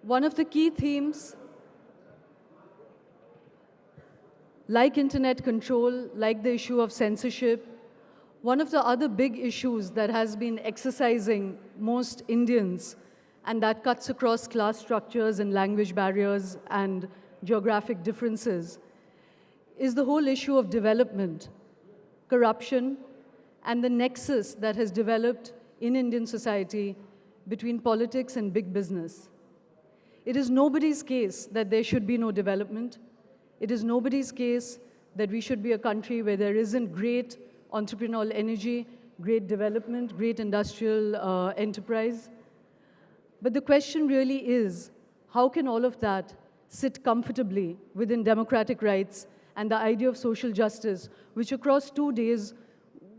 One of the key themes, like internet control, like the issue of censorship, one of the other big issues that has been exercising most Indians, and that cuts across class structures and language barriers and geographic differences, is the whole issue of development, corruption, and the nexus that has developed in Indian society between politics and big business. It is nobody's case that there should be no development. It is nobody's case that we should be a country where there isn't great entrepreneurial energy, great development, great industrial enterprise. But the question really is, how can all of that sit comfortably within democratic rights and the idea of social justice, which across 2 days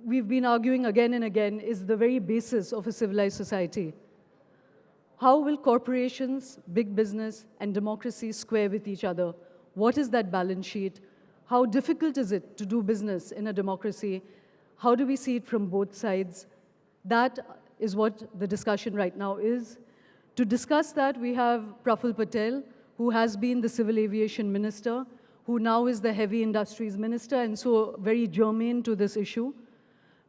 we've been arguing again and again is the very basis of a civilized society? How will corporations, big business, and democracy square with each other? What is that balance sheet? How difficult is it to do business in a democracy? How do we see it from both sides? That is what the discussion right now is. To discuss that, we have Praful Patel, who has been the Civil Aviation Minister, who now is the Heavy Industries Minister, and so very germane to this issue.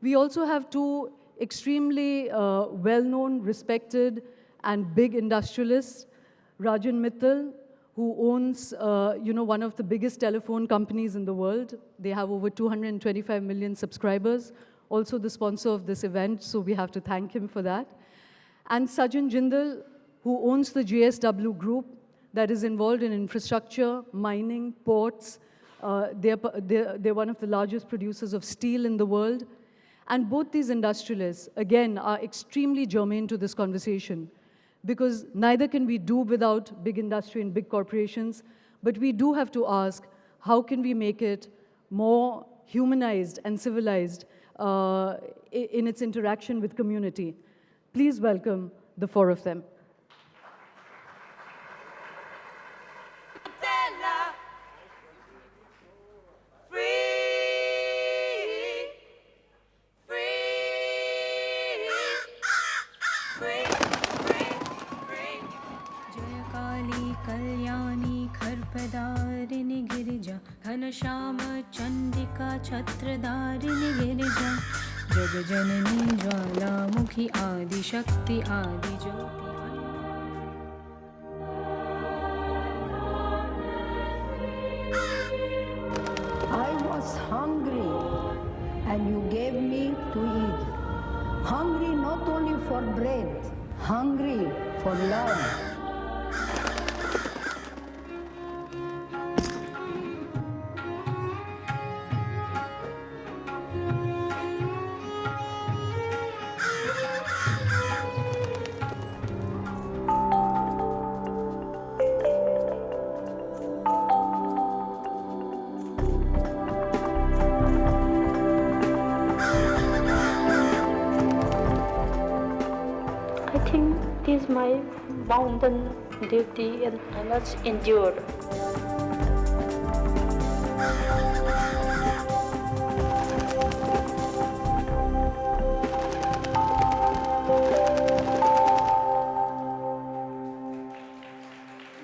We also have two extremely well-known, respected, and big industrialists, Rajan Mittal, who owns one of the biggest telephone companies in the world. They have over 225 million subscribers, also the sponsor of this event, so we have to thank him for that. And Sajjan Jindal, who owns the JSW Group that is involved in infrastructure, mining, ports. They're one of the largest producers of steel in the world. And both these industrialists, again, are extremely germane to this conversation, because neither can we do without big industry and big corporations, but we do have to ask, how can we make it more humanized and civilized in its interaction with community? Please welcome the four of them. Kalyani खरपदारिणि Girija Ghanshyam Chandika छत्रधारिणि Girija जगजननी Jwalamukhi Adishakti आदिज्योति I was hungry and you gave me to eat. Hungry not only for bread, hungry for love. I think this is my bounden duty and I must endure.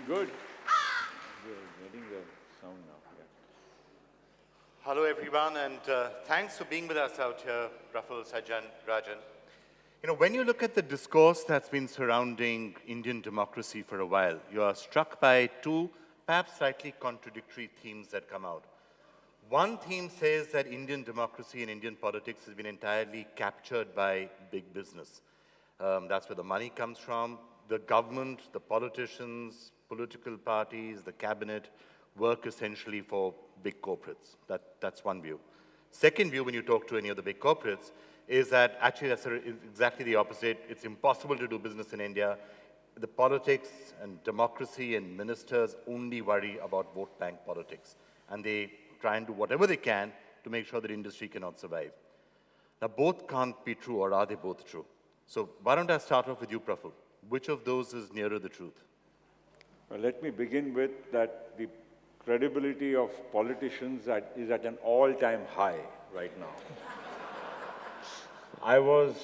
Good. We're getting the sound now. Yeah. Hello, everyone, and thanks for being with us out here, Praful, Sajjan, Rajan. You know, when you look at the discourse that's been surrounding Indian democracy for a while, you are struck by two perhaps slightly contradictory themes that come out. One theme says that Indian democracy and Indian politics has been entirely captured by big business. That's where the money comes from. The government, the politicians, political parties, the cabinet work essentially for big corporates. That's one view. Second view, when you talk to any of the big corporates, is that actually that's exactly the opposite. It's impossible to do business in India. The politics and democracy and ministers only worry about vote bank politics. And they try and do whatever they can to make sure that industry cannot survive. Now, both can't be true, or are they both true? So why don't I start off with you, Praful? Which of those is nearer the truth? Well, let me begin with that the credibility of politicians is at an all-time high right now. I was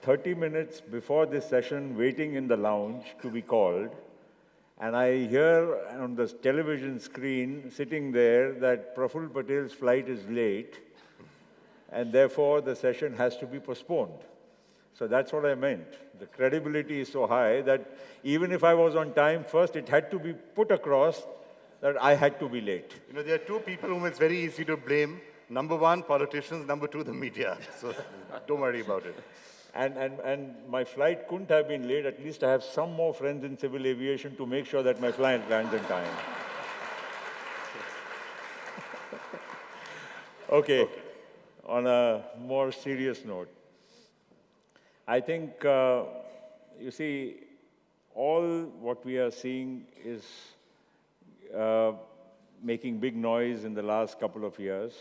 30 minutes before this session waiting in the lounge to be called, And I hear on the television screen sitting there that Praful Patel's flight is late, and therefore the session has to be postponed. So that's what I meant. The credibility is so high that even if I was on time, first it had to be put across that I had to be late. You know, there are two people whom it's very easy to blame. Number one, politicians. Number two, the media. So don't worry about it. And my flight couldn't have been late. At least I have some more friends in civil aviation to make sure that my flight lands in time. Okay, on a more serious note. I think, you see, all what we are seeing is making big noise in the last couple of years.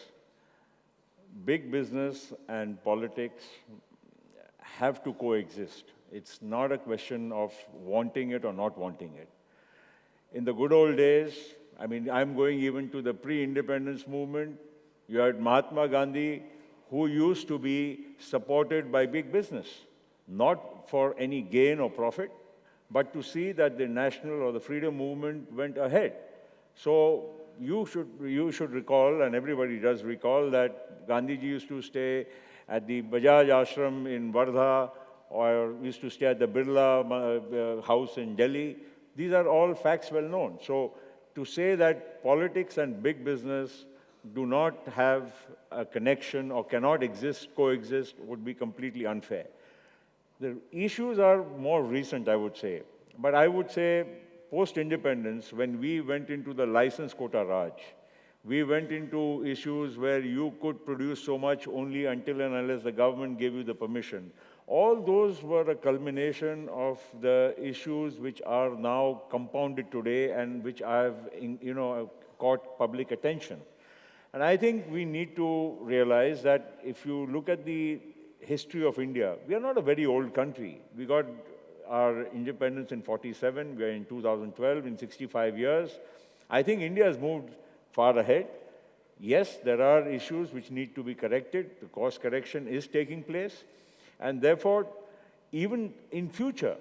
Big business and politics have to coexist. It's not a question of wanting it or not wanting it. In the good old days, I mean, I'm going even to the pre-independence movement. You had Mahatma Gandhi, who used to be supported by big business, not for any gain or profit, but to see that the national or the freedom movement went ahead. So you should recall, and everybody does recall, that Gandhiji used to stay at the Bajaj ashram in Wardha, or used to stay at the Birla house in Delhi. These are all facts well known. So to say that politics and big business do not have a connection or cannot coexist would be completely unfair. The issues are more recent, I would say. But I would say post-independence, when we went into the license quota Raj, we went into issues where you could produce so much only until and unless the government gave you the permission. All those were a culmination of the issues which are now compounded today and which have, caught public attention. And I think we need to realize that if you look at the history of India, we are not a very old country. We got our independence in 47, we are in 2012, in 65 years. I think India has moved far ahead. Yes, there are issues which need to be corrected. The course correction is taking place. And therefore, even in future,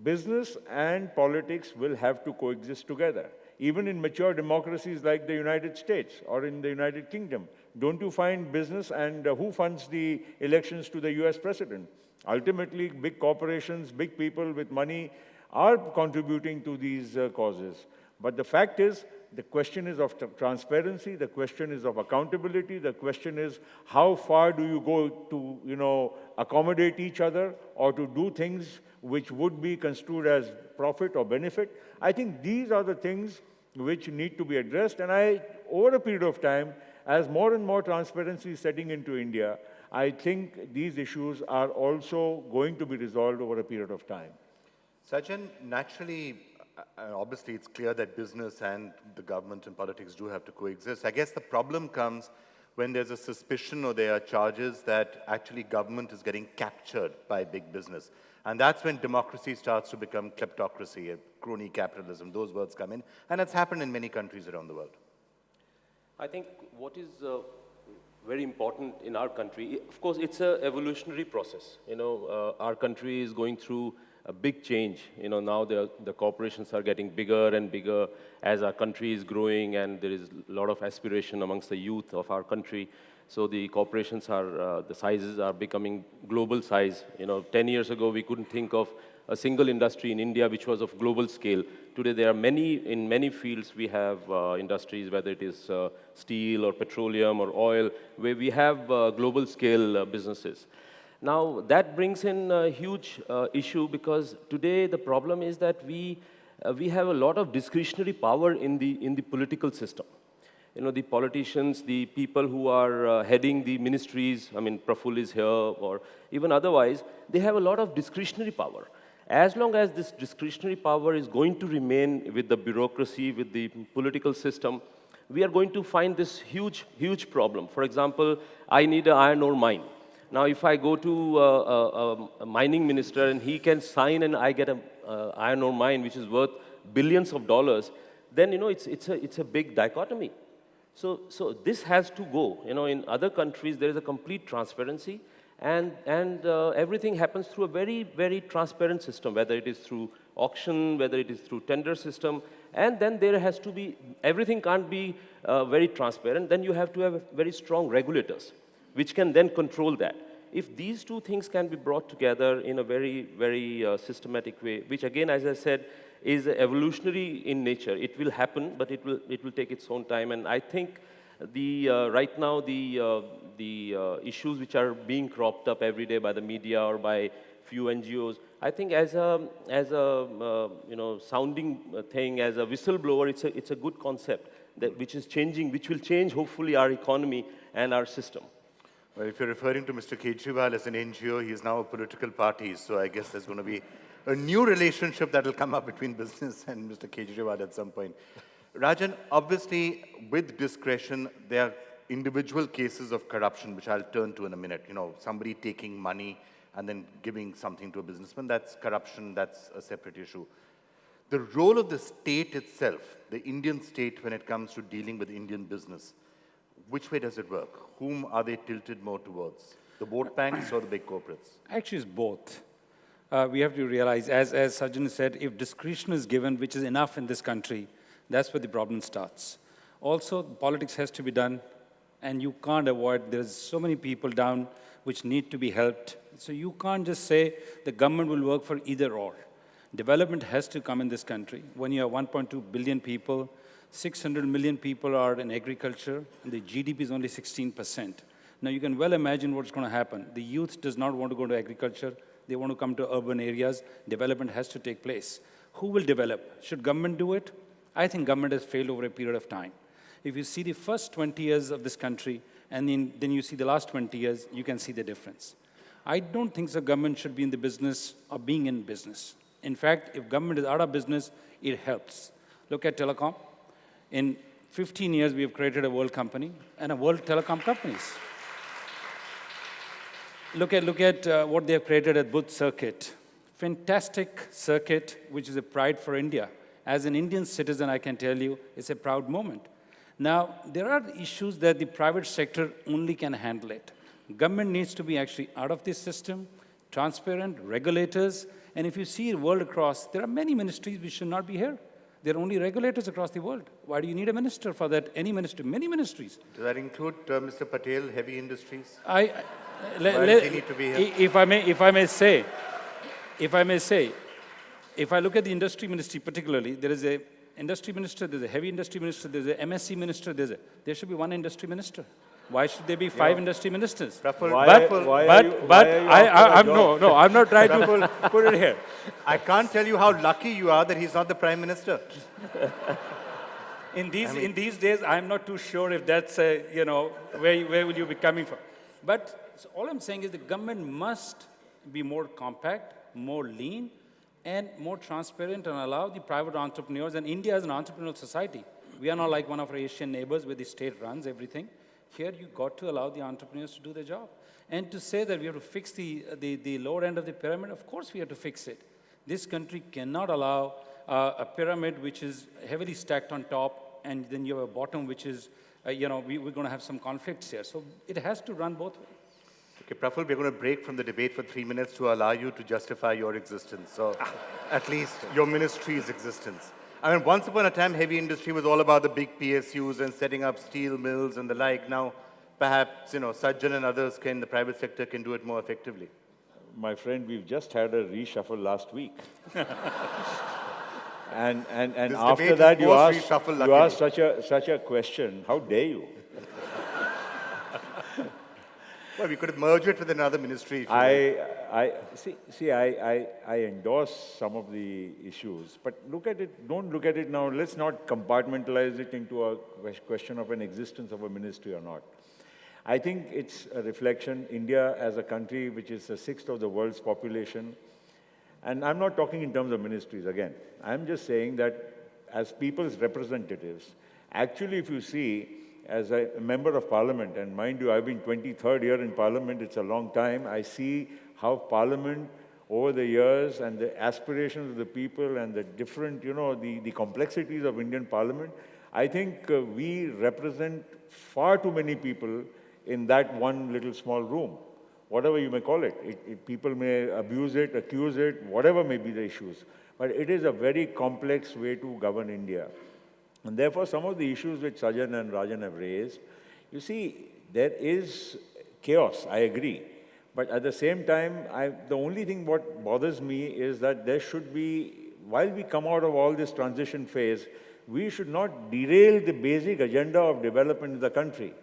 business and politics will have to coexist together. Even in mature democracies like the United States or in the United Kingdom, don't you find business and who funds the elections to the US president? Ultimately, big corporations, big people with money are contributing to these causes. But the fact is, the question is of transparency, the question is of accountability, the question is how far do you go to, accommodate each other or to do things which would be construed as profit or benefit. I think these are the things which need to be addressed. And over a period of time, as more and more transparency is setting into India, I think these issues are also going to be resolved over a period of time. Sajjan, naturally, obviously it's clear that business and the government and politics do have to coexist. I guess the problem comes when there's a suspicion or there are charges that actually government is getting captured by big business. And that's when democracy starts to become kleptocracy, crony capitalism, those words come in. And it's happened in many countries around the world. I think what is very important in our country, of course, it's an evolutionary process. Our country is going through a big change. Now the corporations are getting bigger and bigger as our country is growing, and there is a lot of aspiration amongst the youth of our country. So the corporations the sizes are becoming global size. 10 years ago, we couldn't think of a single industry in India which was of global scale. Today, there are in many fields we have industries, whether it is steel or petroleum or oil, where we have global scale businesses. Now, that brings in a huge issue because today the problem is that we have a lot of discretionary power in the political system. The politicians, the people who are heading the ministries, I mean, Praful is here, or even otherwise, they have a lot of discretionary power. As long as this discretionary power is going to remain with the bureaucracy, with the political system, we are going to find this huge, huge problem. For example, I need an iron ore mine. Now, if I go to a mining minister and he can sign and I get an iron ore mine which is worth billions of dollars, then it's a big dichotomy. So this has to go. In other countries there is a complete transparency, and everything happens through a very, very transparent system, whether it is through auction, whether it is through tender system, and then there has to be, everything can't be very transparent, then you have to have very strong regulators, which can then control that. If these two things can be brought together in a very systematic way, which again, as I said, is evolutionary in nature, it will happen, but it will take its own time. And I think right now the issues which are being cropped up every day by the media or by few NGOs, I think as a sounding thing, as a whistleblower, it's a good concept which is changing, which will change hopefully our economy and our system. Well, if you're referring to Mr. Kejriwal as an NGO, he is now a political party, so I guess there's going to be a new relationship that will come up between business and Mr. Kejriwal at some point. Rajan, obviously, with discretion, there are individual cases of corruption, which I'll turn to in a minute. Somebody taking money and then giving something to a businessman, that's corruption, that's a separate issue. The role of the state itself, the Indian state, when it comes to dealing with Indian business, which way does it work? Whom are they tilted more towards? The vote banks or the big corporates? Actually, it's both. We have to realize, as Sajjan said, if discretion is given, which is enough in this country, that's where the problem starts. Also, politics has to be done, and you can't avoid, there's so many people down which need to be helped. So you can't just say the government will work for either or. Development has to come in this country. When you have 1.2 billion people, 600 million people are in agriculture, and the GDP is only 16%. Now, you can well imagine what's going to happen. The youth does not want to go to agriculture. They want to come to urban areas. Development has to take place. Who will develop? Should government do it? I think government has failed over a period of time. If you see the first 20 years of this country, and then you see the last 20 years, you can see the difference. I don't think the government should be in the business of being in business. In fact, if government is out of business, it helps. Look at telecom. In 15 years, we have created a world company and a world telecom companies. Look at what they have created at Buddh Circuit. Fantastic circuit, which is a pride for India. As an Indian citizen, I can tell you, it's a proud moment. Now, there are issues that the private sector only can handle it. Government needs to be actually out of this system, transparent, regulators, and if you see the world across, there are many ministries which should not be here. There are only regulators across the world. Why do you need a minister for that? Any minister, many ministries. Does that include, Mr. Patel, heavy industries? Why does he need to be here? If I may say, if I look at the industry ministry particularly, there is a industry minister, there's a heavy industry minister, there's a MSc minister, there should be one industry minister. Why should there be 5 industry ministers? Praful, I'm not trying to put it here. I can't tell you how lucky you are that he's not the Prime Minister. In these days, I'm not too sure if that's, where will you be coming from? But so all I'm saying is the government must be more compact, more lean, and more transparent and allow the private entrepreneurs. And India is an entrepreneurial society. We are not like one of our Asian neighbors where the state runs everything. Here, you've got to allow the entrepreneurs to do their job. And to say that we have to fix the lower end of the pyramid, of course we have to fix it. This country cannot allow a pyramid which is heavily stacked on top, and then you have a bottom which is, we're going to have some conflicts here. So it has to run both ways. Okay, Praful, we're going to break from the debate for 3 minutes to allow you to justify your existence, so at least your ministry's existence. I mean, once upon a time, heavy industry was all about the big PSUs and setting up steel mills and the like. Now, perhaps, Sajjan and others the private sector can do it more effectively. My friend, we've just had a reshuffle last week. and after that, you asked such a question. How dare you? Well, we could merge it with another ministry. I endorse some of the issues, but don't look at it now. Let's not compartmentalize it into a question of an existence of a ministry or not. I think it's a reflection. India as a country which is the 6th of the world's population, and I'm not talking in terms of ministries again. I'm just saying that as people's representatives, actually if you see, as a member of parliament, and mind you, I've been 23rd year in parliament, it's a long time, I see how parliament over the years and the aspirations of the people and the different, the complexities of Indian parliament, I think we represent far too many people in that one little small room, whatever you may call it. People may abuse it, accuse it, whatever may be the issues. But it is a very complex way to govern India. And therefore, some of the issues which Sajjan and Rajan have raised, you see, there is chaos, I agree. But at the same time, the only thing what bothers me is that there should be, while we come out of all this transition phase, we should not derail the basic agenda of development in the country.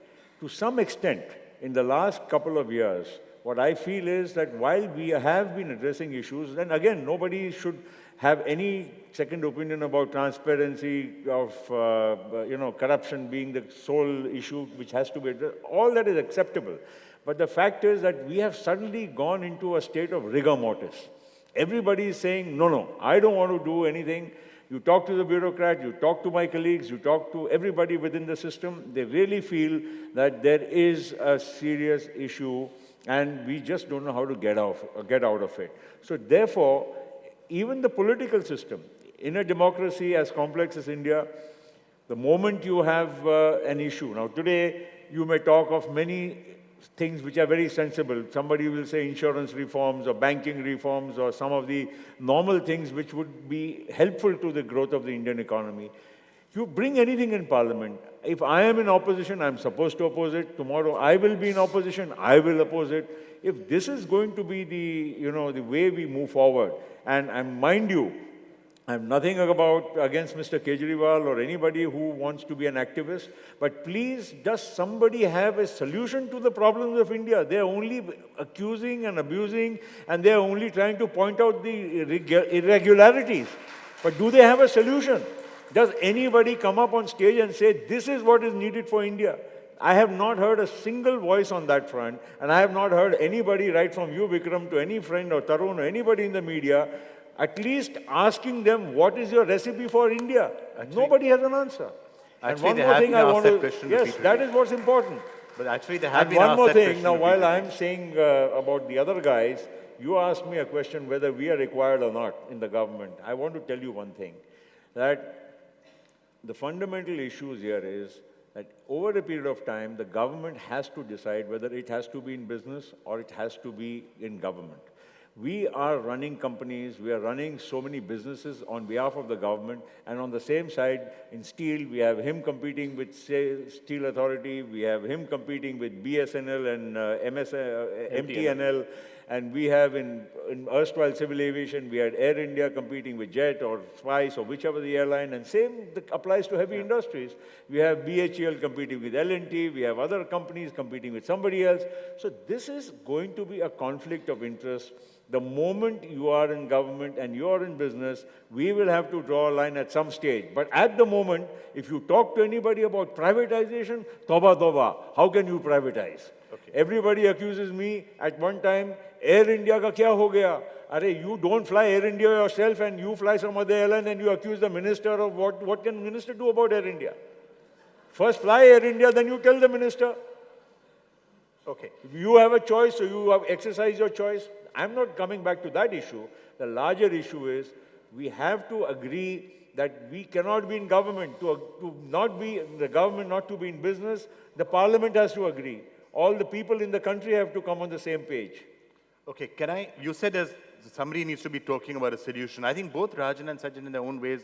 To some extent, in the last couple of years, what I feel is that while we have been addressing issues, then again, nobody should have any second opinion about transparency, of corruption being the sole issue which has to be addressed. All that is acceptable. But the fact is that we have suddenly gone into a state of rigor mortis. Everybody is saying, no, I don't want to do anything. You talk to the bureaucrat, you talk to my colleagues, you talk to everybody within the system. They really feel that there is a serious issue and we just don't know how to get out of it. So therefore, even the political system, in a democracy as complex as India, the moment you have an issue, now today you may talk of many things which are very sensible. Somebody will say insurance reforms or banking reforms or some of the normal things which would be helpful to the growth of the Indian economy. You bring anything in parliament. If I am in opposition, I'm supposed to oppose it. Tomorrow I will be in opposition, I will oppose it. If this is going to be the way we move forward, and mind you, I'm nothing against Mr. Kejriwal or anybody who wants to be an activist, but please, does somebody have a solution to the problems of India? They're only accusing and abusing, and they're only trying to point out the irregularities. But do they have a solution? Does anybody come up on stage and say, this is what is needed for India? I have not heard a single voice on that front, and I have not heard anybody, right from you, Vikram, to any friend or Tarun or anybody in the media, at least asking them, what is your recipe for India? Nobody has an answer. And one more thing I want to... Yes, that is what's important. But actually, they have been asked that question. And one more thing, now while I'm saying about the other guys, you asked me a question whether we are required or not in the government. I want to tell you one thing, that the fundamental issues here is that over a period of time, the government has to decide whether it has to be in business or it has to be in government. We are running companies, we are running so many businesses on behalf of the government, and on the same side, in steel, we have him competing with Steel Authority, we have him competing with BSNL and MTNL, and we have in erstwhile civil aviation, we had Air India competing with Jet or Spice or whichever the airline, and same applies to heavy industries. We have BHEL competing with L&T, we have other companies competing with somebody else. So this is going to be a conflict of interest. The moment you are in government and you are in business, we will have to draw a line at some stage. But at the moment, if you talk to anybody about privatization, toba toba, how can you privatize? Okay. Everybody accuses me at one time, Air India ka kya ho gaya? Are you don't fly Air India yourself and you fly some other airline and you accuse the minister of what can the minister do about Air India? First fly Air India, then you tell the minister. Okay. You have a choice, so you have exercised your choice. I'm not coming back to that issue. The larger issue is we have to agree that we cannot be in government, to not be the government, not to be in business. The parliament has to agree. All the people in the country have to come on the same page. Okay, you said somebody needs to be talking about a solution. I think both Rajan and Sajjan in their own ways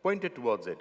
pointed towards it.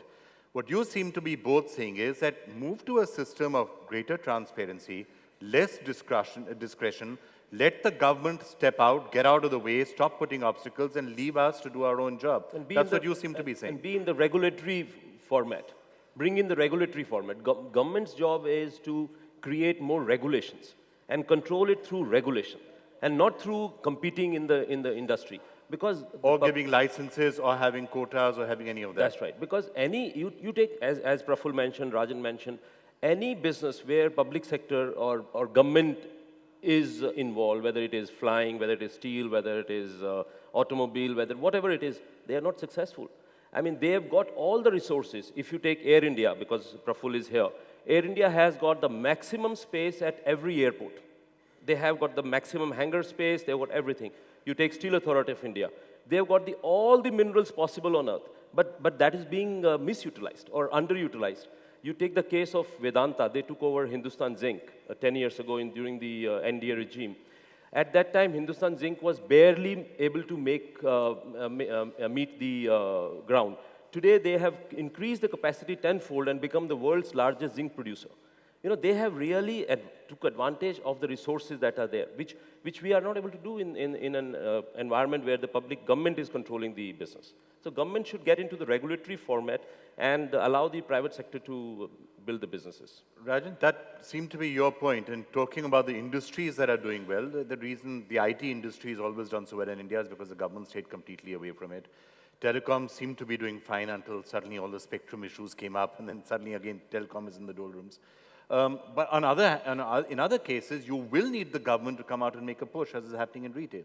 What you seem to be both saying is that move to a system of greater transparency, less discretion, let the government step out, get out of the way, stop putting obstacles, and leave us to do our own job. That's what you seem to be saying. And be in the regulatory format. Bring in the regulatory format. Government's job is to create more regulations and control it through regulation and not through competing in the industry. Because or giving licenses or having quotas or having any of that. That's right. Because you take, as Praful mentioned, Rajan mentioned, any business where public sector or government is involved, whether it is flying, whether it is steel, whether it is automobile, whatever it is, they are not successful. I mean, they have got all the resources. If you take Air India, because Praful is here, Air India has got the maximum space at every airport. They have got the maximum hangar space, they've got everything. You take Steel Authority of India, they've got all the minerals possible on earth, but that is being misutilized or underutilized. You take the case of Vedanta, they took over Hindustan Zinc 10 years ago during the NDA regime. At that time, Hindustan Zinc was barely able to meet the ground. Today, they have increased the capacity tenfold and become the world's largest zinc producer. They have really took advantage of the resources that are there, which we are not able to do in an environment where the public government is controlling the business. So government should get into the regulatory format and allow the private sector to build the businesses. Rajan, that seemed to be your point. And talking about the industries that are doing well, the reason the IT industry has always done so well in India is because the government stayed completely away from it. Telecom seemed to be doing fine until suddenly all the spectrum issues came up, and then suddenly again telecom is in the doldrums. But in other cases, you will need the government to come out and make a push, as is happening in retail.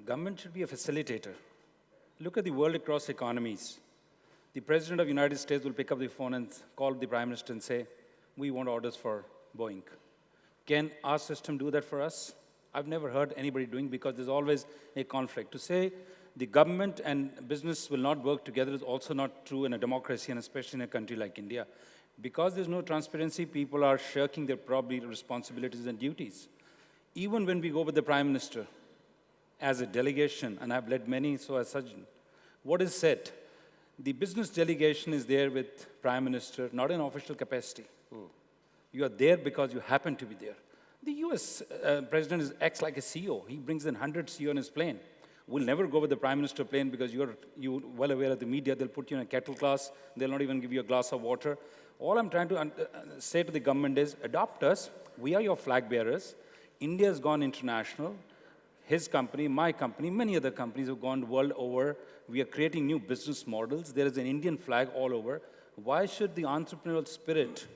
Government should be a facilitator. Look at the world across economies. The President of the United States will pick up the phone and call the Prime Minister and say, we want orders for Boeing. Can our system do that for us? I've never heard anybody doing, because there's always a conflict. To say the government and business will not work together is also not true in a democracy, and especially in a country like India. Because there's no transparency, people are shirking their probably responsibilities and duties. Even when we go with the Prime Minister as a delegation, and I've led many, so as Sajjan, what is said? The business delegation is there with Prime Minister, not in official capacity. You are there because you happen to be there. The US President acts like a CEO. He brings in 100 CEO on his plane. We'll never go with the Prime Minister plane because you're well aware of the media. They'll put you in a cattle class. They'll not even give you a glass of water. All I'm trying to say to the government is, adopt us. We are your flag bearers. India has gone international. His company, my company, many other companies have gone world over. We are creating new business models. There is an Indian flag all over. Why should the entrepreneurial spirit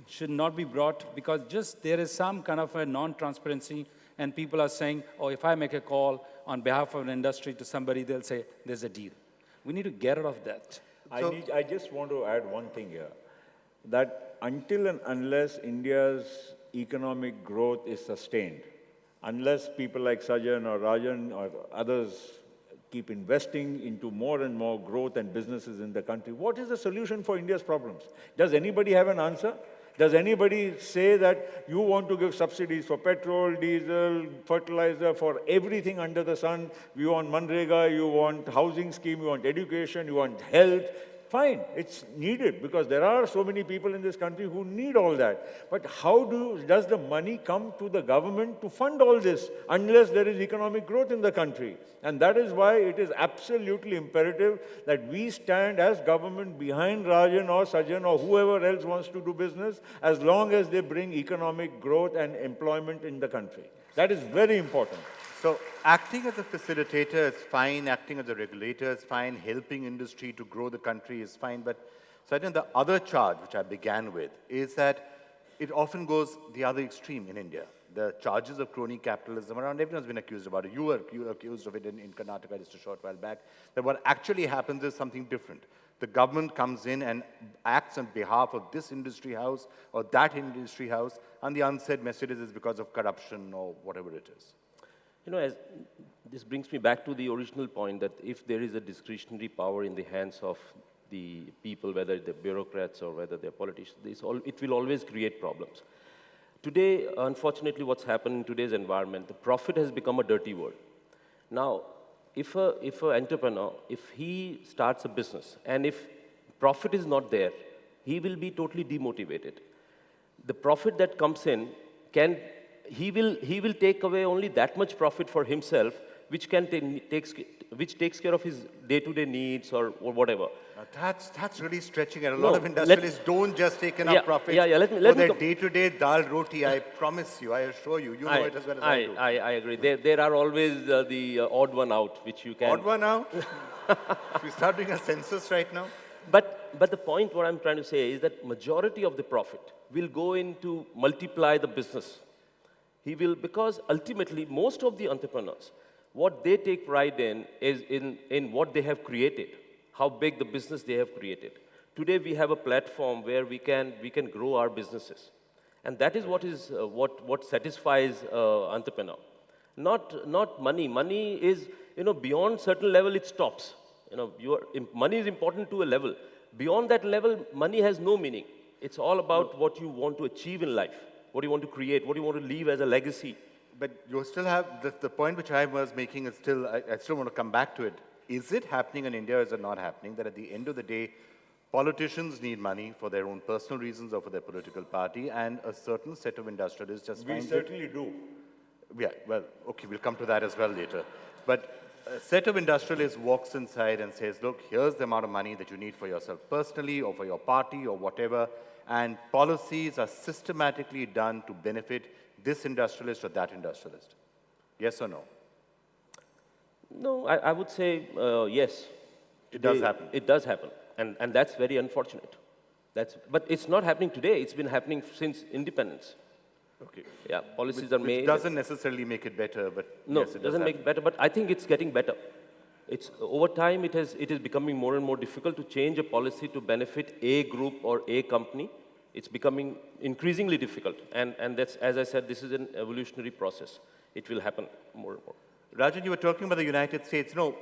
should not be brought? Because just there is some kind of a non-transparency, and people are saying, oh, if I make a call on behalf of an industry to somebody, they'll say, there's a deal. We need to get out of that. I just want to add one thing here, that until and unless India's economic growth is sustained, unless people like Sajjan or Rajan or others keep investing into more and more growth and businesses in the country, what is the solution for India's problems? Does anybody have an answer? Does anybody say that you want to give subsidies for petrol, diesel, fertilizer, for everything under the sun? You want Manrega, you want housing scheme, you want education, you want health. Fine, it's needed because there are so many people in this country who need all that. But how does the money come to the government to fund all this unless there is economic growth in the country? And that is why it is absolutely imperative that we stand as government behind Rajan or Sajjan or whoever else wants to do business, as long as they bring economic growth and employment in the country. That is very important. So acting as a facilitator is fine, acting as a regulator is fine, helping industry to grow the country is fine, but Sajjan, the other charge which I began with is that it often goes the other extreme in India. The charges of crony capitalism around, everyone's been accused about it. You were accused of it in Karnataka just a short while back. That what actually happens is something different. The government comes in and acts on behalf of this industry house or that industry house, and the unsaid messages is because of corruption or whatever it is. This brings me back to the original point that if there is a discretionary power in the hands of the people, whether they're bureaucrats or whether they're politicians, it will always create problems. Today, unfortunately, what's happened in today's environment, the profit has become a dirty word. Now, if an entrepreneur, if he starts a business, and if profit is not there, he will be totally demotivated. The profit that comes in he will take away only that much profit for himself, which takes care of his day-to-day needs or whatever. That's really stretching it. A lot of industrialists don't just take enough profits for their day-to-day dal roti. I promise you, I assure you, you know it as well as I do. I agree. There are always the odd one out, which you can... Odd one out? Should we start doing a census right now? But the point what I'm trying to say is that majority of the profit will go in to multiply the business. Because ultimately, most of the entrepreneurs, what they take pride in is in what they have created, how big the business they have created. Today, we have a platform where we can grow our businesses. And that is what satisfies entrepreneur. Not money. Money is, beyond certain level, it stops. Money is important to a level. Beyond that level, money has no meaning. It's all about what you want to achieve in life. What do you want to create? What do you want to leave as a legacy? But you still have, the point which I was making is still, I still want to come back to it. Is it happening in India or is it not happening that at the end of the day, politicians need money for their own personal reasons or for their political party, and a certain set of industrialists just We finds it. certainly do. Yeah, well, okay, we'll come to that as well later. But a set of industrialists walks inside and says, look, here's the amount of money that you need for yourself personally or for your party or whatever, and policies are systematically done to benefit this industrialist or that industrialist. Yes or no? No, I would say yes. It does happen. It does happen, and that's very unfortunate. But it's not happening today. It's been happening since independence. Okay. Yeah, policies are made. Which doesn't necessarily make it better, but No, yes, it doesn't make it better, but I think it's getting better. It's, over time, it is becoming more and more difficult to change a policy to benefit a group or a company. It's becoming increasingly difficult. And that's, as I said, this is an evolutionary process. It will happen more and more. Rajan, you were talking about the United States. No,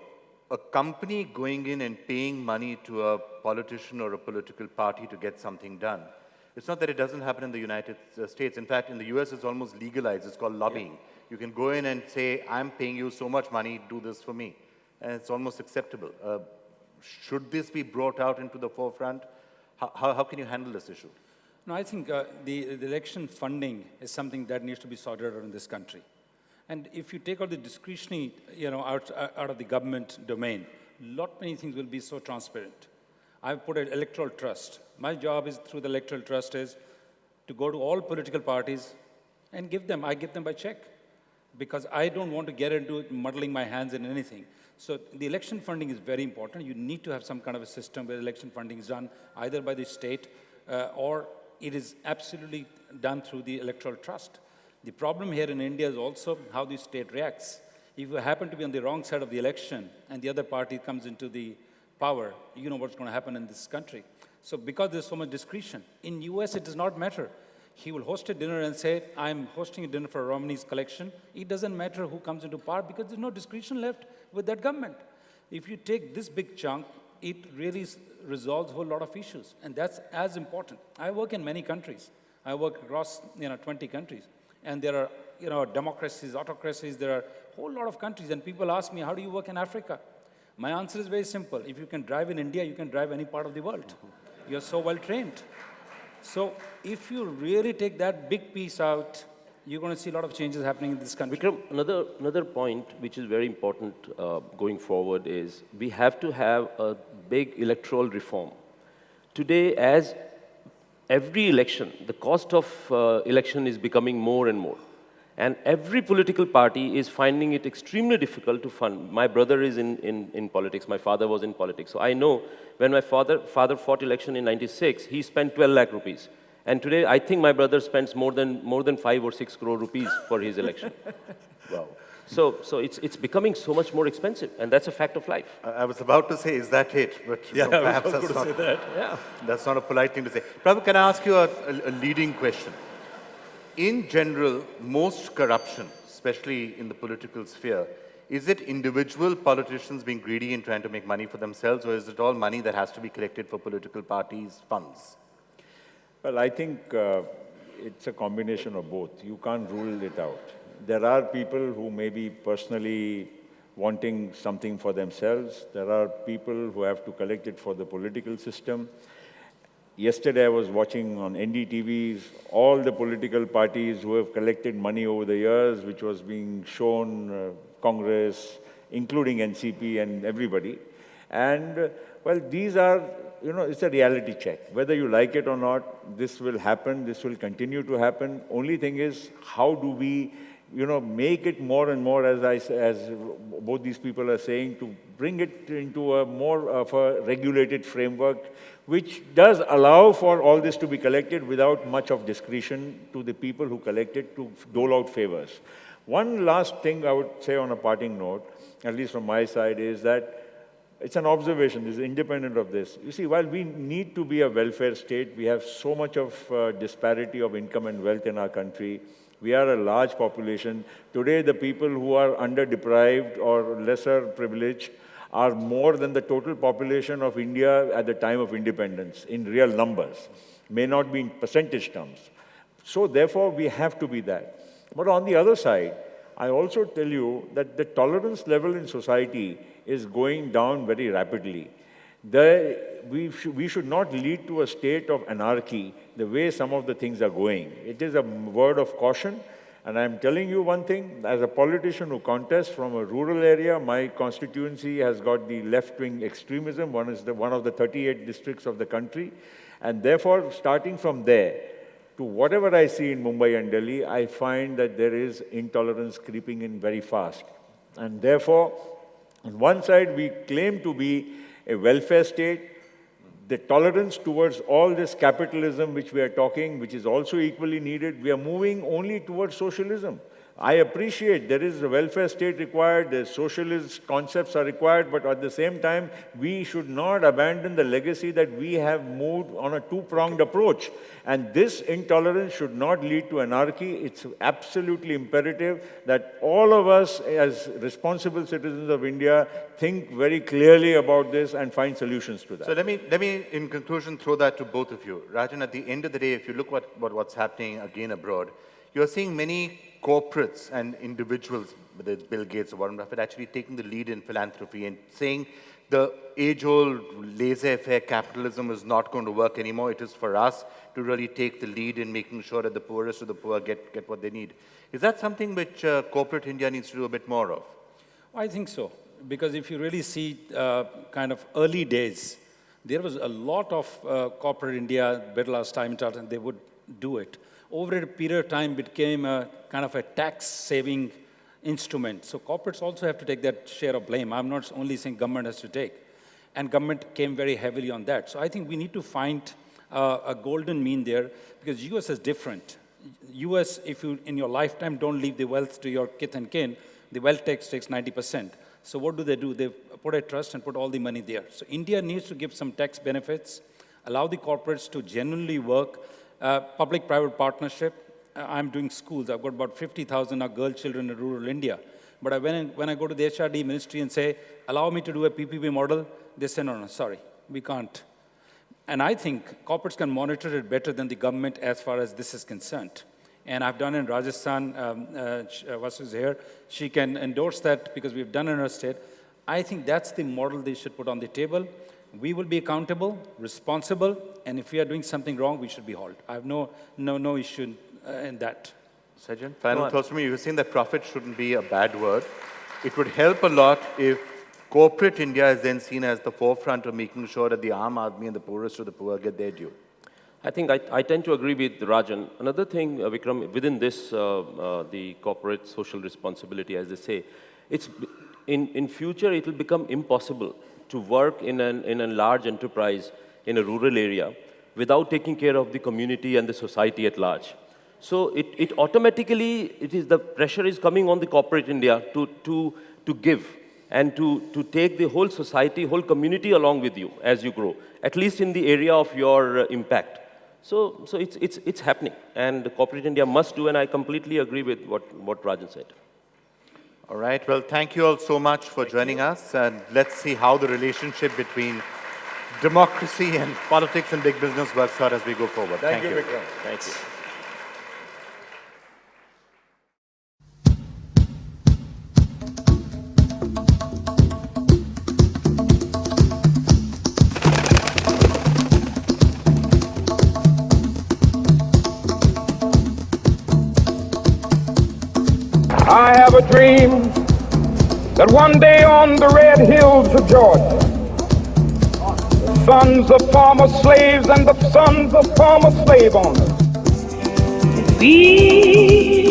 a company going in and paying money to a politician or a political party to get something done. It's not that it doesn't happen in the United States. In fact, in the US, it's almost legalized. It's called lobbying. Yeah. You can go in and say, I'm paying you so much money, do this for me. And it's almost acceptable. Should this be brought out into the forefront? How can you handle this issue? No, I think the election funding is something that needs to be sorted out in this country. And if you take out the discretionary, out of the government domain, many things will be so transparent. I've put an electoral trust. My job is through the electoral trust is to go to all political parties and I give them by check, because I don't want to get into muddling my hands in anything. So the election funding is very important. You need to have some kind of a system where election funding is done either by the state or it is absolutely done through the electoral trust. The problem here in India is also how the state reacts. If you happen to be on the wrong side of the election and the other party comes into the power, you know what's going to happen in this country. So because there's so much discretion, in US it does not matter. He will host a dinner and say, I'm hosting a dinner for Romney's collection. It doesn't matter who comes into power because there's no discretion left with that government. If you take this big chunk, it really resolves a whole lot of issues. And that's as important. I work in many countries. I work across 20 countries. And there are democracies, autocracies, there are a whole lot of countries. And people ask me, how do you work in Africa? My answer is very simple. If you can drive in India, you can drive any part of the world. You're so well trained. So if you really take that big piece out, you're going to see a lot of changes happening in this country. Vikram, another point which is very important going forward is we have to have a big electoral reform. Today, as every election, the cost of election is becoming more and more. And every political party is finding it extremely difficult to fund. My brother is in politics. My father was in politics. So I know when my father fought election in '96, he spent 12 lakh rupees. And today, I think my brother spends more than 5 or 6 crore rupees for his election. Wow. So it's becoming so much more expensive, and that's a fact of life. I was about to say, is that it? But yeah, perhaps I was going to say that. Yeah. That's not a polite thing to say. Prabhu, can I ask you a leading question? In general, most corruption, especially in the political sphere, is it individual politicians being greedy and trying to make money for themselves, or is it all money that has to be collected for political parties' funds? Well, I think it's a combination of both. You can't rule it out. There are people who may be personally wanting something for themselves. There are people who have to collect it for the political system. Yesterday, I was watching on NDTVs all the political parties who have collected money over the years, which was being shown, Congress, including NCP and everybody. And, well, these are, it's a reality check. Whether you like it or not, this will happen, this will continue to happen. Only thing is, how do we, make it more and more, as both these people are saying, to bring it into a more of a regulated framework, which does allow for all this to be collected without much of discretion to the people who collect it to dole out favors. One last thing I would say on a parting note, at least from my side, is that it's an observation, this is independent of this. You see, while we need to be a welfare state, we have so much of disparity of income and wealth in our country. We are a large population. Today, the people who are underdeprived or lesser privileged are more than the total population of India at the time of independence, in real numbers. May not be in percentage terms. So therefore, we have to be that. But on the other side, I also tell you that the tolerance level in society is going down very rapidly. We should not lead to a state of anarchy the way some of the things are going. It is a word of caution. And I'm telling you one thing, as a politician who contests from a rural area, my constituency has got the left-wing extremism. One of the 38 districts of the country. And therefore, starting from there, to whatever I see in Mumbai and Delhi, I find that there is intolerance creeping in very fast. And therefore, on one side, we claim to be a welfare state. The tolerance towards all this capitalism which we are talking, which is also equally needed, we are moving only towards socialism. I appreciate there is a welfare state required, the socialist concepts are required, but at the same time, we should not abandon the legacy that we have moved on a two-pronged approach. And this intolerance should not lead to anarchy. It's absolutely imperative that all of us as responsible citizens of India think very clearly about this and find solutions to that. So let me in conclusion, throw that to both of you. Rajan, at the end of the day, if you look what's happening again abroad, you're seeing many corporates and individuals, whether it's Bill Gates or Warren Buffett, actually taking the lead in philanthropy and saying the age-old laissez-faire capitalism is not going to work anymore. It is for us to really take the lead in making sure that the poorest of the poor get what they need. Is that something which corporate India needs to do a bit more of? I think so, because if you really see kind of early days, there was a lot of corporate India, Birla's time, and they would do it. Over a period of time, it became a kind of a tax-saving instrument. So corporates also have to take that share of blame. I'm not only saying government has to take. And government came very heavily on that. So I think we need to find a golden mean there, because US is different. US, if you, in your lifetime, don't leave the wealth to your kith and kin, the wealth tax takes 90%. So what do? They put a trust and put all the money there. So India needs to give some tax benefits, allow the corporates to genuinely work, public-private partnership. I'm doing schools. I've got about 50,000 girl children in rural India. But when I go to the HRD ministry and say, allow me to do a PPP model, they say, no, sorry, we can't. And I think corporates can monitor it better than the government as far as this is concerned. And I've done in Rajasthan, Vasu's here, she can endorse that because we've done in her state. I think that's the model they should put on the table. We will be accountable, responsible, and if we are doing something wrong, we should be hauled. I have no issue in that. Sajjan, final thoughts from you. You're saying that profit shouldn't be a bad word. It would help a lot if corporate India is then seen as the forefront of making sure that the Aam Aadmi and the poorest of the poor get their due. I think I tend to agree with Rajan. Another thing, Vikram, within this, the corporate social responsibility, as they say, it's in future it will become impossible to work in a large enterprise in a rural area without taking care of the community and the society at large. So it automatically, the pressure is coming on the corporate India to give and to take the whole society, whole community along with you as you grow, at least in the area of your impact. So it's happening, and corporate India must do, and I completely agree with what Rajan said. All right, well, thank you all so much for joining us, and let's see how the relationship between democracy and politics and big business works out as we go forward. Thank you, Vikram. Thank you. I have a dream that one day on the red hills of Georgia, the sons of former slaves and the sons of former slave owners, we